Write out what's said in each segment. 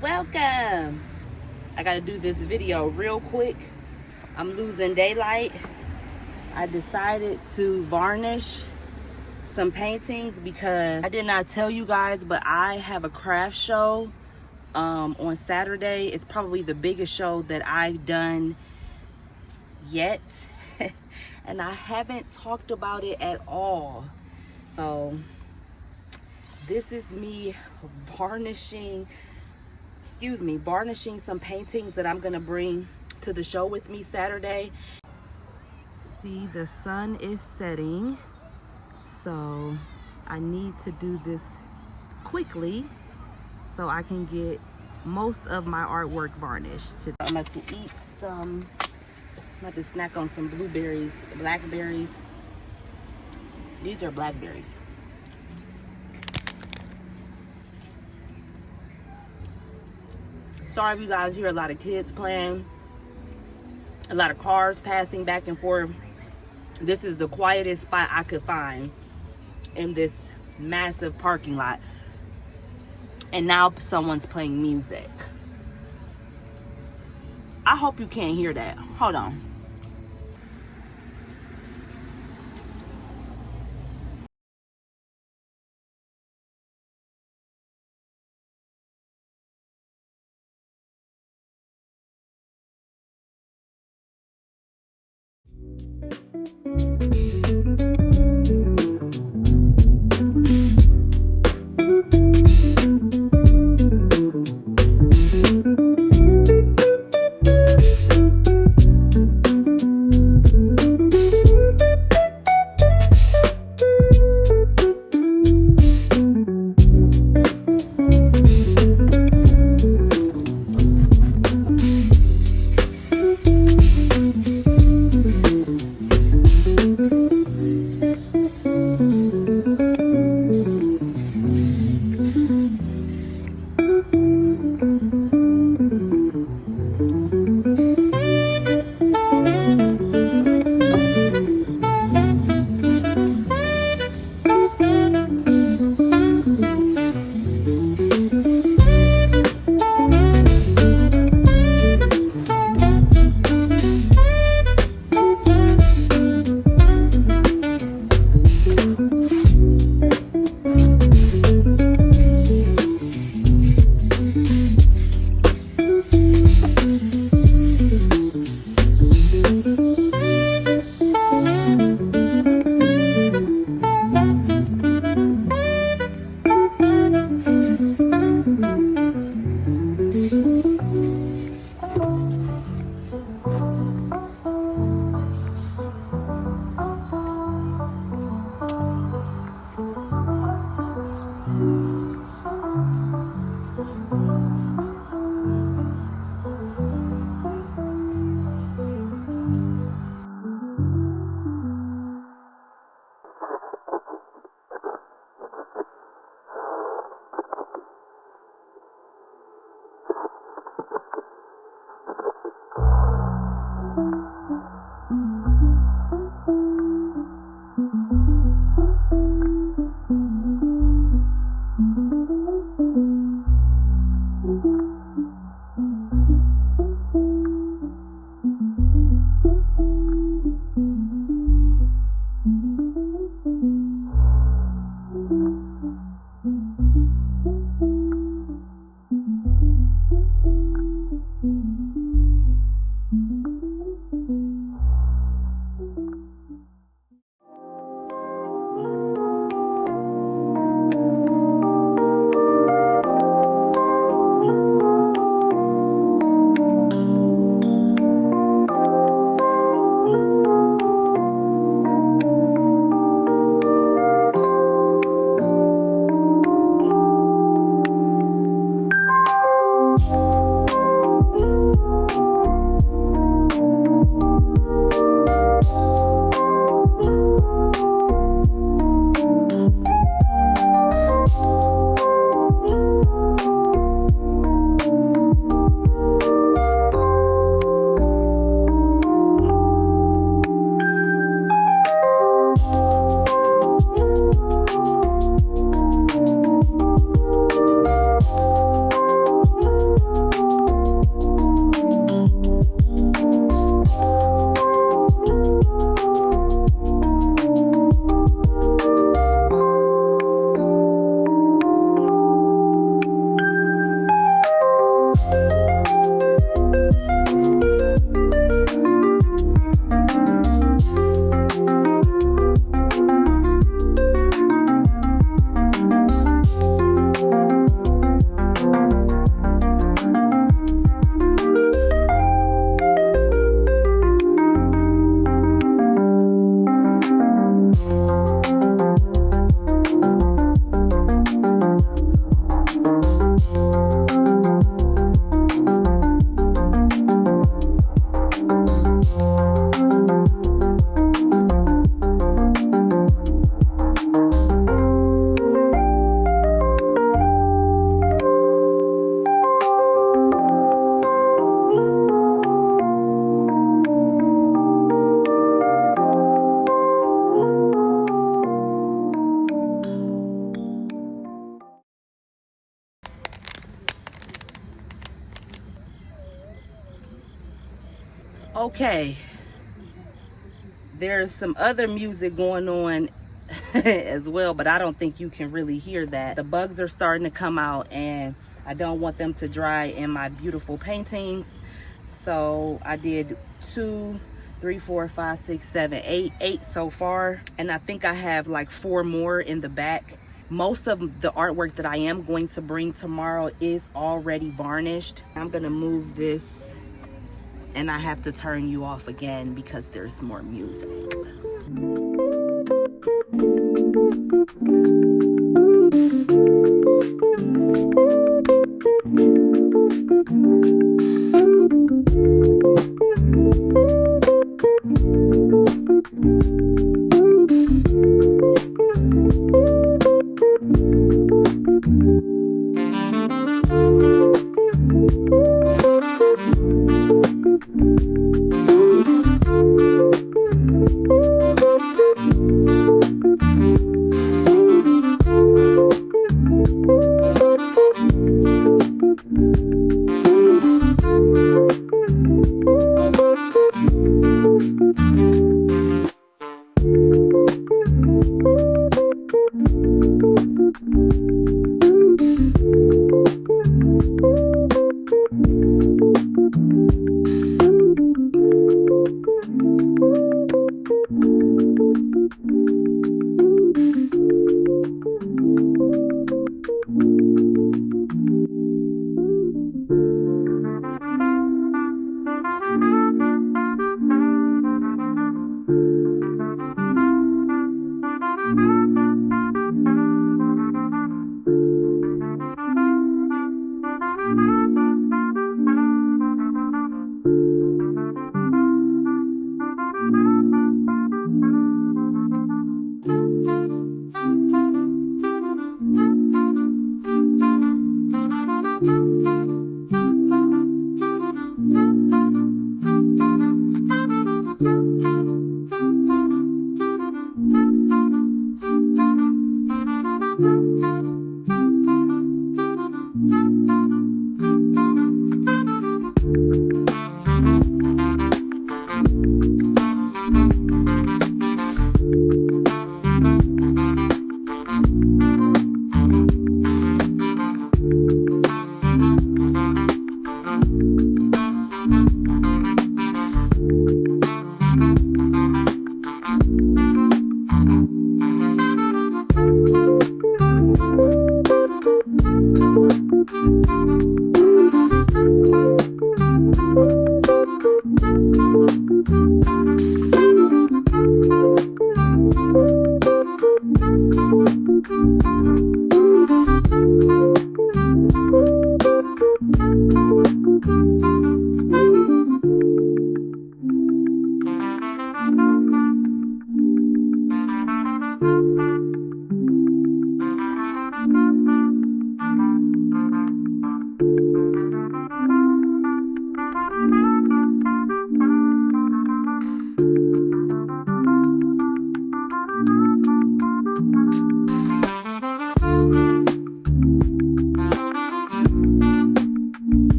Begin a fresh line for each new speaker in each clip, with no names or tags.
welcome. I gotta do this video real quick. I'm losing daylight. I decided to varnish some paintings because I did not tell you guys, but I have a craft show on Saturday. It's probably the biggest show that I've done yet. And I haven't talked about it at all. So this is me varnishing some paintings that I'm gonna bring to the show with me Saturday. See, the sun is setting, so I need to do this quickly so I can get most of my artwork varnished. I'm about to eat some, I'm about to snack on some blueberries, blackberries. These are blackberries. Sorry if you guys hear a lot of kids playing, a lot of cars passing back and forth. This is the quietest spot I could find in this massive parking lot. And now someone's playing music. I hope you can't hear that. Hold on. Okay, there's some other music going on as well, but I don't think you can really hear that. The bugs are starting to come out and I don't want them to dry in my beautiful paintings. So I did 2, 3, 4, 5, 6, 7, 8 so far. And I think I have like 4 more in the back. Most of the artwork that I am going to bring tomorrow is already varnished. I'm gonna move this and I have to turn you off again because there's more music.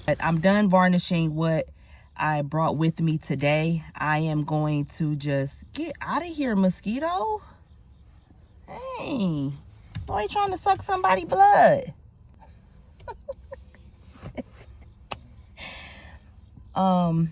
But I'm done varnishing what I brought with me today. I am going to just get out of here, mosquito. Hey, why are you trying to suck somebody's blood? I'm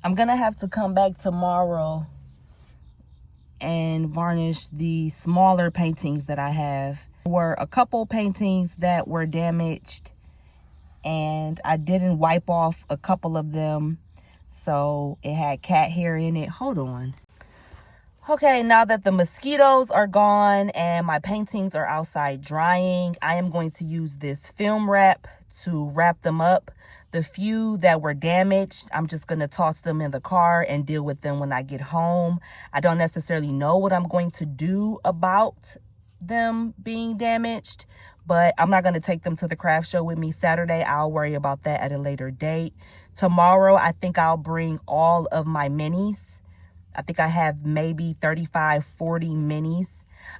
gonna have to come back tomorrow and varnish the smaller paintings that I have. There were a couple paintings that were damaged and I didn't wipe off a couple of them, so it had cat hair in it. Hold on. Okay, now that the mosquitoes are gone and my paintings are outside drying, I am going to use this film wrap to wrap them up. The few that were damaged, I'm just going to toss them in the car and deal with them when I get home. I don't necessarily know what I'm going to do about them being damaged, but I'm not going to take them to the craft show with me Saturday. I'll worry about that at a later date. Tomorrow, I think I'll bring all of my minis. I think I have maybe 35, 40 minis.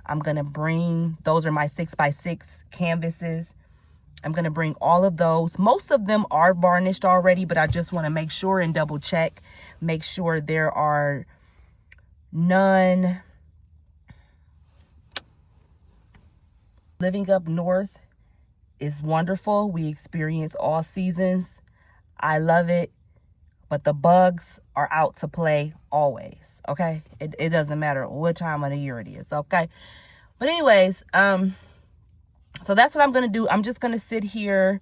I'm going to bring, those are my 6x6 canvases. I'm going to bring all of those. Most of them are varnished already, but I just want to make sure and double check. Make sure there are none. Living up north is wonderful. We experience all seasons. I love it. But the bugs are out to play always, okay? It doesn't matter what time of the year it is, okay? But anyways, so that's what I'm going to do. I'm just going to sit here,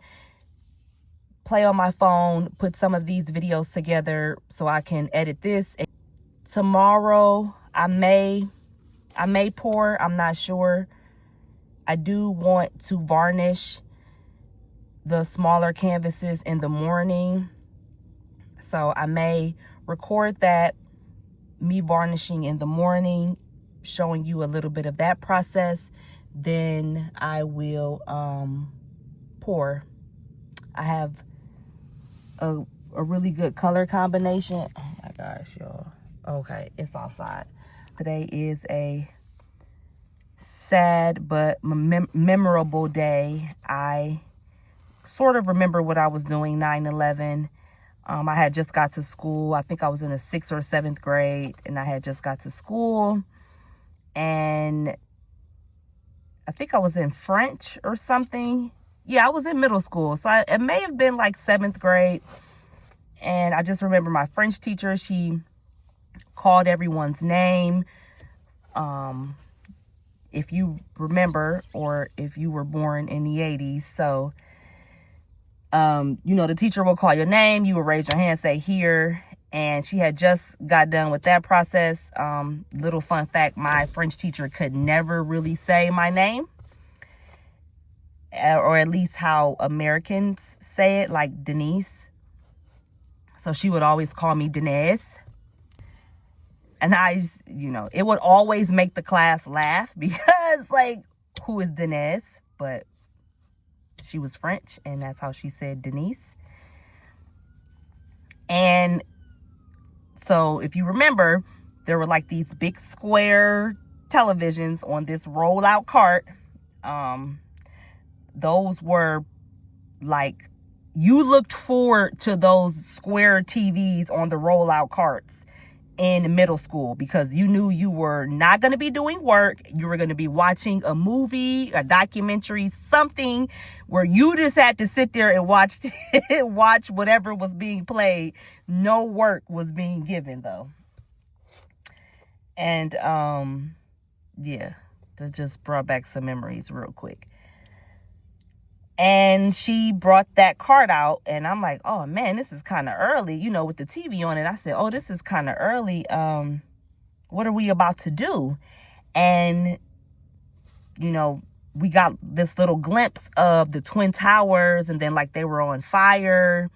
play on my phone, put some of these videos together so I can edit this. And tomorrow, I may pour. I'm not sure. I do want to varnish the smaller canvases in the morning. So I may record that, me varnishing in the morning, showing you a little bit of that process. Then I will pour. I have a really good color combination. Oh my gosh, y'all. Okay, it's outside. Today is a sad but memorable day. I sort of remember what I was doing 9/11. I had just got to school. I think I was in the 6th or 7th grade, and I had just got to school. And I think I was in French or something. Yeah, I was in middle school. So it may have been like 7th grade. And I just remember my French teacher, she called everyone's name. If you remember, or if you were born in the 80s. So, you know, the teacher will call your name. You will raise your hand, say here. And she had just got done with that process. Little fun fact, my French teacher could never really say my name. Or at least how Americans say it, like Denise. So she would always call me Denise. And I, you know, it would always make the class laugh because, like, who is Denise? But she was French, and that's how she said Denise. And so if you remember, there were like these big square televisions on this rollout cart. Those were like, you looked forward to those square TVs on the rollout carts in middle school because you knew you were not going to be doing work. You were going to be watching a movie, a documentary, something where you just had to sit there and watch whatever was being played. No work was being given though. And yeah, that just brought back some memories real quick. And she brought that cart out, and I'm like, oh man, this is kind of early, you know, with the TV on it. I said, oh, this is kind of early. What are we about to do? And, you know, we got this little glimpse of the Twin Towers, and then like they were on fire.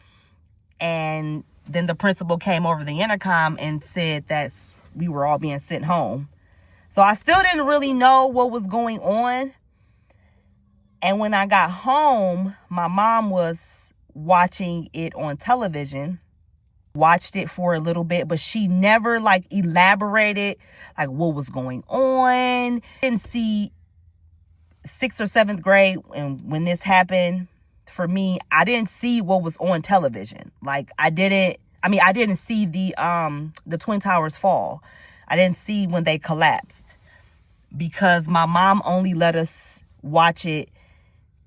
And then the principal came over the intercom and said that we were all being sent home. So I still didn't really know what was going on. And when I got home, my mom was watching it on television, watched it for a little bit, but she never like elaborated like what was going on. Didn't see 6th or 7th grade and when this happened, for me, I didn't see what was on television. Like, I didn't see the Twin Towers fall. I didn't see when they collapsed, because my mom only let us watch it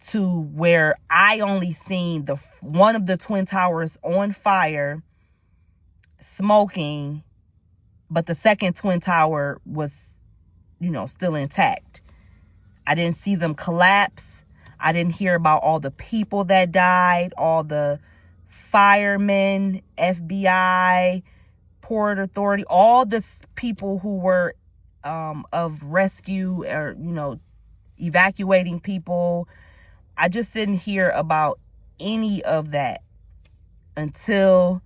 to where I only seen one of the Twin Towers on fire, smoking, but the second Twin Tower was, still intact. I didn't see them collapse. I didn't hear about all the people that died, all the firemen, FBI, Port Authority, all the people who were of rescue or, evacuating people. I just didn't hear about any of that until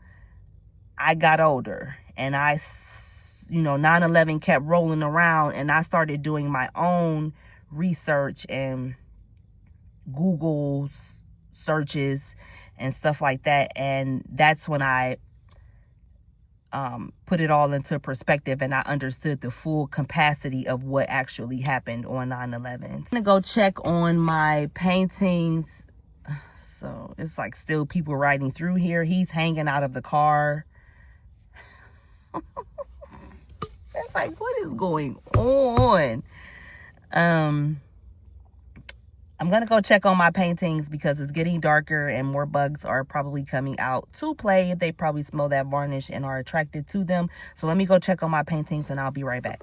I got older, and 9/11 kept rolling around, and I started doing my own research and Google searches and stuff like that. And that's when I put it all into perspective, and I understood the full capacity of what actually happened on 9/11. I'm gonna go check on my paintings. So it's like still people riding through here. He's hanging out of the car. It's like, what is going on? I'm gonna go check on my paintings because it's getting darker and more bugs are probably coming out to play. They probably smell that varnish and are attracted to them. So let me go check on my paintings and I'll be right back.